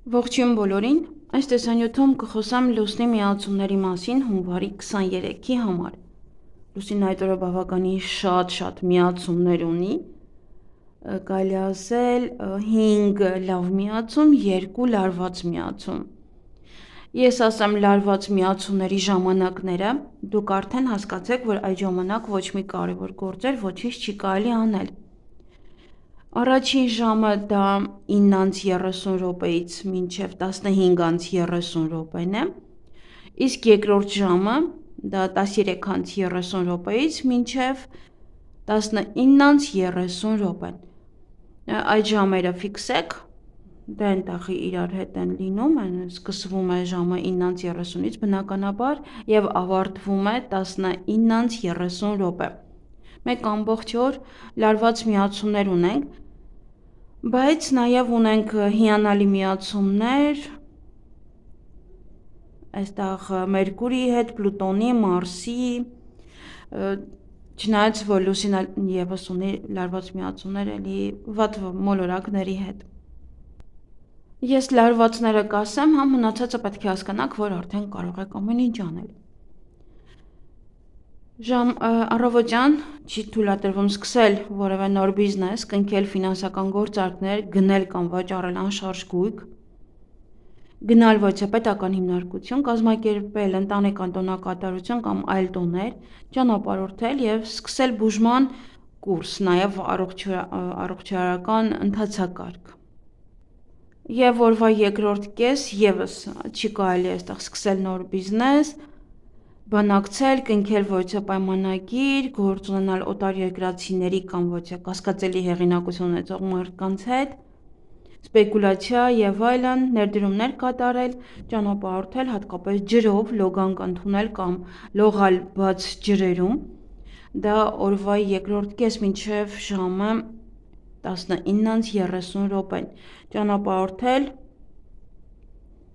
Ողջույն բոլորին, այս տեսանյութում կխոսամ լուսնի միացումների մասին հունվարի 23-ի համար։ Լուսինն այդ օրը բավականին շատ միացումներ ունի, կարելի ասել 5 լավ միացում, 2 լարված միացում։ Ես ասեմ լարված միացումների ժամանակները, դուք արդեն հասկացեք, որ այդ ժամանակ ոչ մի կարևոր գործեր ոչինչ չի կարելի անել։ Առաջին ժամը դա 9:30 րոպեից մինչև 15:30 րոպեն է, իսկ երկրորդ ժամը դա 13:30 րոպեից մինչև 19:30 րոպեն։ Այդ ժամերը ֆիքսեք, դա այնտեղ իրար հետ են լինում, սկսվում է ժամը 9:30-ից բնականաբար եւ ավարտվում է 19:30 րոպե։ Մեկ ամբողջ օր լարված միացումներ ունենք, բայց նաև ունենք հիանալի միացումներ, այստեղ Մերկուրիի հետ, Պլուտոնի, Մարսի, չնայած որ Լուսինը եւս ունի լարված միացումներ էլի վատ մոլորակների հետ։ Ես լարվածները կասեմ, համ մնացածը պետք է հասկանաք, որ արդեն կարող եք ամեն ինչ անել։ Առավոտյան չի թույլատրվում սկսել որևէ նոր բիզնես, կնքել ֆինանսական գործարքներ, գնել կամ վաճառել անշարժ գույք, գնալ ոչ պետական հիմնարկություն, կազմակերպել ընտանեկան տոնակատարություն կամ այլ տոներ, ճանապարհորդել եւ սկսել բուժման կուրս, նաեւ առողջարարական ընթացակարգ։ Եվ օրվա երկրորդ կես եւս չի կարելի այստեղ սկսել նոր բիզնես, բանակցել, կնքել ոչ պայմանագիր, գործ ունենալ օտարերկրացիների կամ ոչ կասկածելի հեղինակություն ունեցող մարդկանց հետ, սպեկուլյացիա եւ այլն, ներդրումներ կատարել, ճանապարհորդել հատկապես ջրով, լոգանք ընդունել կամ լողալ բաց ջրերում, դա օրվա երկրորդ կես մինչև ժամը 19:30 րոպեն, ճանապարհորդել,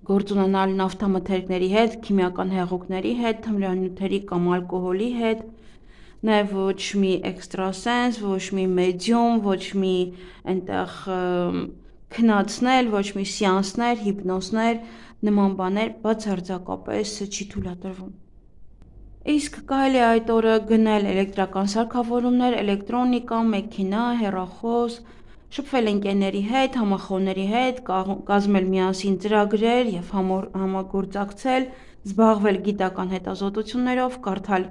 գործ ունենալ նավթամթերքների հետ, քիմիական հեղուկների հետ, թմրանյութերի կամ ալկոհոլի հետ, նաև ոչ մի էքստրասենս, ոչ մի մեդիում, ոչ մի այնտեղ քնացնել, ոչ մի սեանսներ, հիպնոզներ, նման բաներ բացարձակապես չի թույլատրվում։ Իսկ կարելի է այդ օրը գնել էլեկտրական սարքավորումներ, էլեկտրոնիկա, մեքենա, հեռախոս, շփվել ընկերների հետ, համախոհների հետ, կազմել միասին ծրագրեր եւ համագործակցել, զբաղվել գիտական հետազոտություններով, կարդալ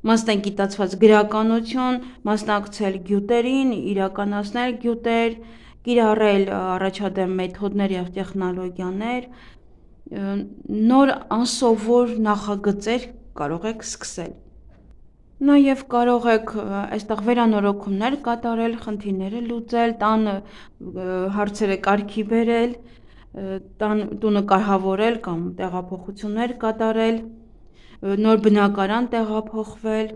մասնագիտացված գրականություն, մասնակցել գյուտերին, իրականացնել գյուտեր, կիրառել առաջադեմ մեթոդներ եւ տեխնոլոգիաներ, նոր անսովոր նախագծեր կարող եք սկսել։ Նաև կարող եք այստեղ վերանորոգումներ կատարել, խնդիրները լուծել, տան հարցերը կարգի բերել, տունը կարգավորել կամ տեղափոխություններ կատարել, նոր բնակարան տեղափոխվել,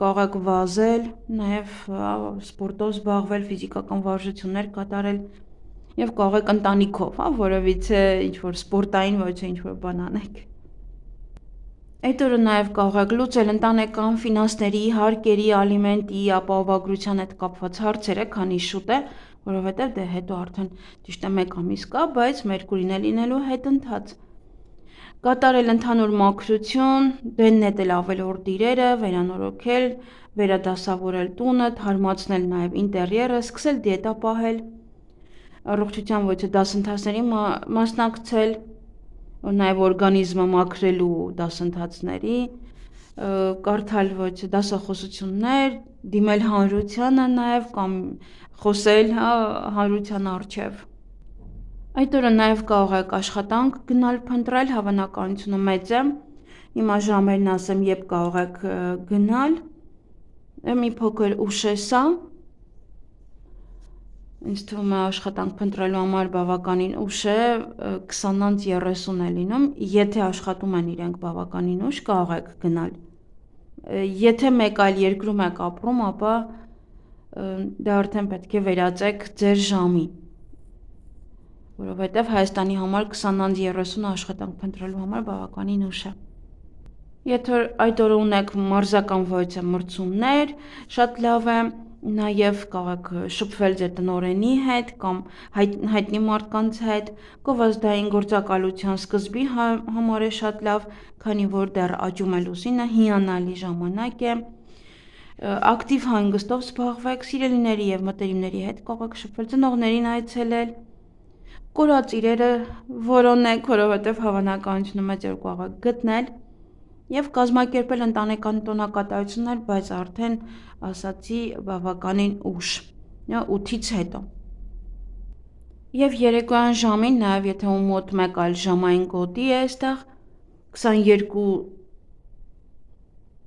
կարող եք վազել, նաև սպորտով զբաղվել, ֆիզիկական վարժություններ կատարել եւ կարող եք ընտանիքով, որևիցե ինչ-որ սպորտային ոչ ինչ-որ բան անեք։ Այդ օրը նաև կարող եք լուծել ընտանեկան ֆինանսների, հարկերի, ալիմենտի, ապահովագրության հետ կապված հարցերը, քանի շուտ է, որովհետև դե հետո արդեն ճիշտ է 1 ամիս կա, բայց Մերկուրին է լինելու հետընթաց։ Կատարել ընդհանուր մաքրություն, դեն նետել ավելորդ իրերը, վերանորոգել, վերադասավորել տունը, թարմացնել նաև ինտերիերը, սկսել դիետա պահել, առողջության ոչ դասընթացների մասնակցել, նաև օրգանիզմը մաքրելու դասընթացների, կարդալ ոչ դասախոսություններ, դիմել հանրությանը նաև կամ խոսել հանրության առջև։ Այդ օրը նաև կարող եք աշխատանք գնալ փնտրել, հավանականությունը մեծ է։ Հիմա ժամերն ասեմ, երբ կարող եք գնալ։ Մի փոքր ուշ է սա։ Ինձ թվում է աշխատանք փնտրելու համար բավականին ուշ է, 20:30 է լինում, եթե աշխատում են իրենք բավականին ուշ, կարող եք գնալ։ Եթե մեկ այլ երկրում եք ապրում, ապա դա արդեն պետք է վերածեք ձեր ժամի, որովհետև Հայաստանի համար 20:30 աշխատանք փնտրելու համար բավականին ուշ է։ Եթե այդ օրը ունեք մարզական ոչ մրցումներ, շատ լավ է, նաև կարող եք շփվել ձեր տնօրենի հետ կամ հայտնի մարդկանց հետ, գովազդային գործակալության սկզբի համար է շատ լավ, քանի որ դեռ աճում է լուսինը, հիանալի ժամանակ է, ակտիվ հանգստով զբաղվեք, սիրելիների և մտերիմների հետ կարող եք շփվել, ծնողներին այցելել, կորած իրերը որոնեք, որովհետև հավանականությունում է ձեր կարող եք գտնել և կազմակերպել ընտանեկան տոնակատարություններ, բայց արդեն ասացի բավականին ուշ, 8-ից հետո։ Եվ երեկոյան ժամին, նաև եթե մոտ մեկ այլ ժամային գոտի է այստեղ,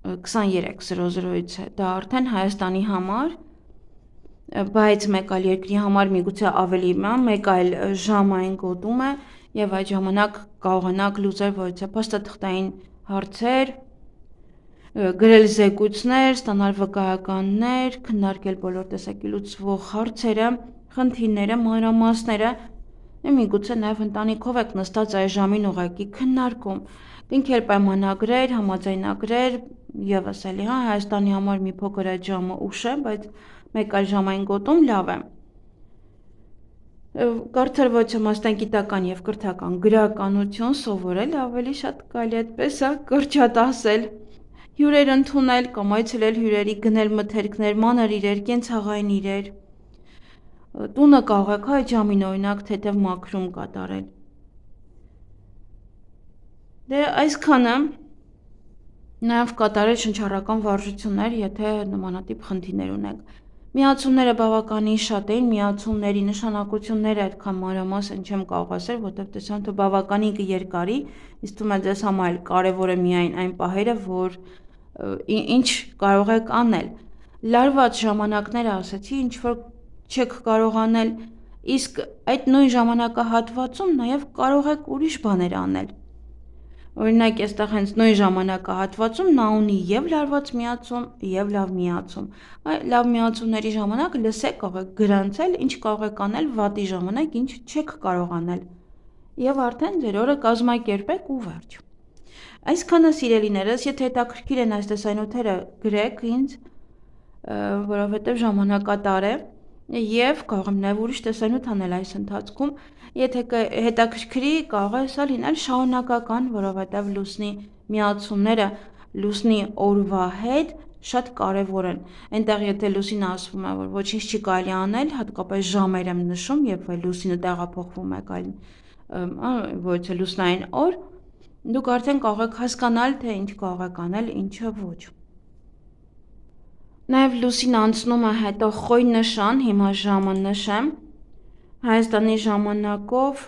23:00-ից է, դա արդեն Հայաստանի համար, բայց մեկ այլ երկրի համար միգուցե ավելի մեկ այլ ժամային գոտում է և այդ ժամանակ կարողանաք լուծել որոշ փաստաթղթային հարցեր, գրել զեկույցներ, ստանալ վկայականներ, քննարկել բոլոր տեսակի լուծվող հարցերը, խնդիրները, մանրամասները, միգուցե նաև ընտանիքով եք նստած այս ժամին ուղղակի քննարկում, կնքել պայմանագրեր, համաձայնագրեր, ևս էլի, Հայաստանի համար մի փոքր այդ ժամը ուշ է, բայց մեկ այլ ժամային գոտում լավ է։ Կարծել ոչ մասնագիտական և կրթական գրականություն սովորել ավելի շատ կարելի այդպես կրճատասել, հյուրեր ընդունել կամ այցելել հյուրերի, գնել մթերքներ, մանր իրեր, կենցաղային իրեր, տունը կարող եք այդ ժամին օրինակ թեթև մաքրում կատարել։ Դե այսքանը, նաև կատարել շնչառական վարժություններ, եթե նմանատիպ խնդիրներ ունեք։ Միացումները բավականին շատ էին, միացումների նշանակությունները այդքան մանրամասն չեմ կարող ասել, որտեղ տեսամ, թե բավականին կերկարի, ինձ թվում է ձեզ համար կարևոր է միայն այն պահերը, որ ինչ կարող եք անել։ Լարված ժամանակները ասացի, ինչ որ չեք կարող անել, իսկ այդ նույն ժամանակահատվածում նաև կարող եք ուրիշ բաներ անել։ Օրինակ, այստեղ հենց նույն ժամանակահատվածում նա ունի և լարված միացում, և լավ միացում։ Լավ միացումների ժամանակ լսեք, կարող եք գրանցել, ինչ կարող եք անել վատի ժամանակ, ինչ չեք կարող անել։ Եվ արդեն ձեր օրը կազմակերպեք ու վերջ։ Այսքանը սիրելիներս, եթե հետաքրքիր են այս տեսանյութերը, գրեք ինձ, որովհետև ժամանակատար է և կարող եմ նաև ուրիշ տեսանյութ անել այս ընթացքում, եթե հետաքրքրի կարող է սա լինել շարունակական, որովհետև լուսնի միացումները լուսնի օրվա հետ շատ կարևոր են, այնտեղ եթե լուսինը ասվում է, որ ոչինչ չի կարելի անել, հատկապես ժամեր եմ նշում, երբ լուսինը տեղափոխվում է այլ որոշ լուսնային օր, դուք արդեն կարող եք հասկանալ, թե ինչ կարող եք անել, ինչը ոչ։ Նաև լուսին անցնում է հետո խոյ նշան, հիմա ժամը նշեմ, Հայաստանի ժամանակով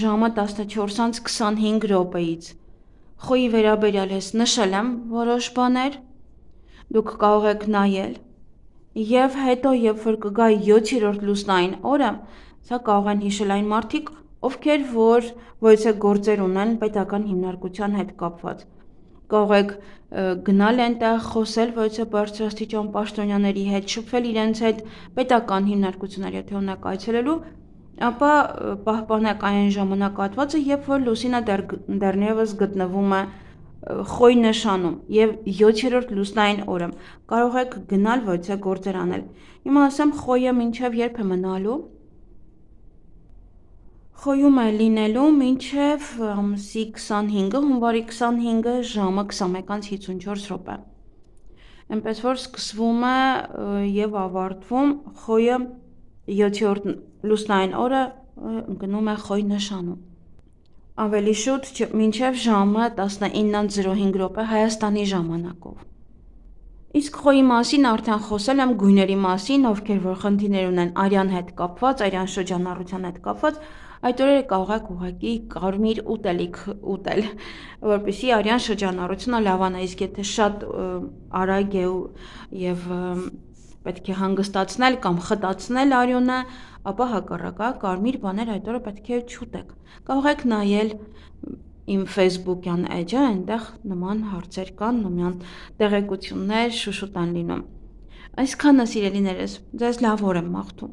ժամը 14:25 խոյի վերաբերյալ ես նշել եմ որոշ բաներ, դուք կարող եք նայել և հետո երբ որ կգա 7-րդ լուսնային օրը, սա կարող են հիշել այն մարդիկ, ովքեր որ որոշ գործեր ունեն պետական հիմնարկության հետ կապված, կարող եք գնալ այնտեղ, խոսել որոշ բարձրաստիճան պաշտոնյաների հետ, շփվել իրենց հետ, պետական հիմնարկություններ եթե ունեք այցելելու, ապա պահպանեք այն ժամանակահատվածը, երբ որ լուսինը դեռևս գտնվում է խոյ նշանում և 7-րդ լուսնային օրը, կարող եք գնալ որոշ գործեր անել։ Հիմա ասեմ խոյը մինչև երբ է մնալու։ Խոյում է լինելու մինչև ամսի 25-ը, հունվարի 25-ը ժամը 21:54։ Այնպես որ սկսվում է և ավարտվում խոյը 7-րդ լուսնային օրը ընկնում է խոյ նշանում։ Ավելի շուտ մինչև ժամը 19:05 Հայաստանի ժամանակով։ Իսկ խոյի մասին արդեն խոսել եմ, գույների մասին, ովքեր որ խնդիրներ ունեն արյան հետ կապված, արյան շրջանառության հետ կապված, այդ օրերը կարող եք ուղղակի կարմիր ուտելիք ուտել, որպեսզի արյան շրջանառությունը լավանա, իսկ եթե շատ արագ է և պետք է հանգստացնել կամ խտացնել արյունը, ապա հակառակը կարմիր բաներ այդ օրը պետք է չուտեք։ Կարող եք նայել իմ Facebook-յան էջը, այնտեղ նման հարցեր կան, նման տեղեկություններ շուշուտ են լինում։ Այսքանը սիրելիներս, ձեզ լավ օր եմ մաղթում։